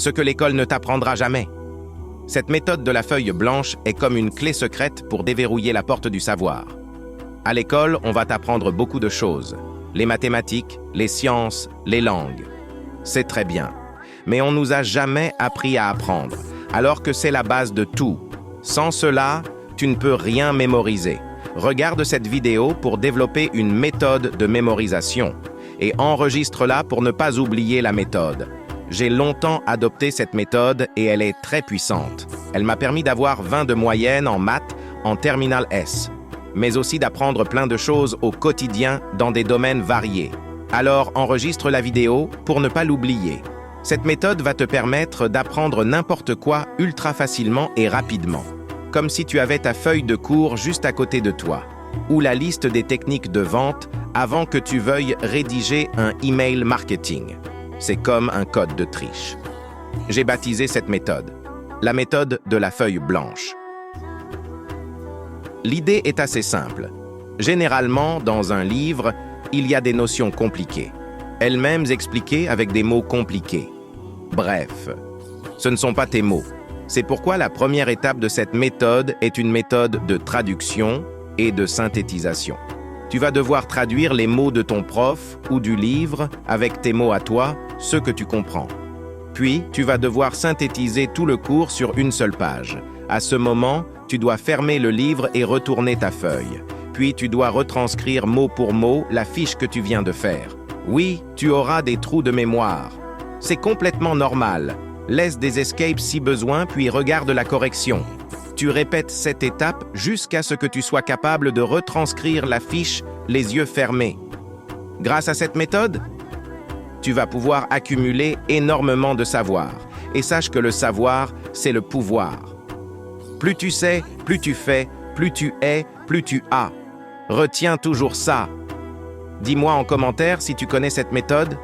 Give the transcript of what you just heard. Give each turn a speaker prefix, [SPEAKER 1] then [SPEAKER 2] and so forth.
[SPEAKER 1] ce que l'école ne t'apprendra jamais. Cette méthode de la feuille blanche est comme une clé secrète pour déverrouiller la porte du savoir. À l'école, on va t'apprendre beaucoup de choses. Les mathématiques, les sciences, les langues. C'est très bien. Mais on nous a jamais appris à apprendre, alors que c'est la base de tout. Sans cela, tu ne peux rien mémoriser. Regarde cette vidéo pour développer une méthode de mémorisation et enregistre-la pour ne pas oublier la méthode. J'ai longtemps adopté cette méthode et elle est très puissante. Elle m'a permis d'avoir 20 de moyenne en maths en terminale S, mais aussi d'apprendre plein de choses au quotidien dans des domaines variés. Alors enregistre la vidéo pour ne pas l'oublier. Cette méthode va te permettre d'apprendre n'importe quoi ultra facilement et rapidement, comme si tu avais ta feuille de cours juste à côté de toi, ou la liste des techniques de vente avant que tu veuilles rédiger un email marketing. C'est comme un code de triche. J'ai baptisé cette méthode la méthode de la feuille blanche. L'idée est assez simple. Généralement, dans un livre, il y a des notions compliquées, elles-mêmes expliquées avec des mots compliqués. Bref, ce ne sont pas tes mots. C'est pourquoi la première étape de cette méthode est une méthode de traduction et de synthétisation. Tu vas devoir traduire les mots de ton prof ou du livre avec tes mots à toi, ceux que tu comprends. Puis, tu vas devoir synthétiser tout le cours sur une seule page. À ce moment, tu dois fermer le livre et retourner ta feuille. Puis, tu dois retranscrire mot pour mot la fiche que tu viens de faire. Oui, tu auras des trous de mémoire. C'est complètement normal. Laisse des escapes si besoin, puis regarde la correction. Tu répètes cette étape jusqu'à ce que tu sois capable de retranscrire la fiche les yeux fermés. Grâce à cette méthode, tu vas pouvoir accumuler énormément de savoir. Et sache que le savoir, c'est le pouvoir. Plus tu sais, plus tu fais, plus tu es, plus tu as. Retiens toujours ça. Dis-moi en commentaire si tu connais cette méthode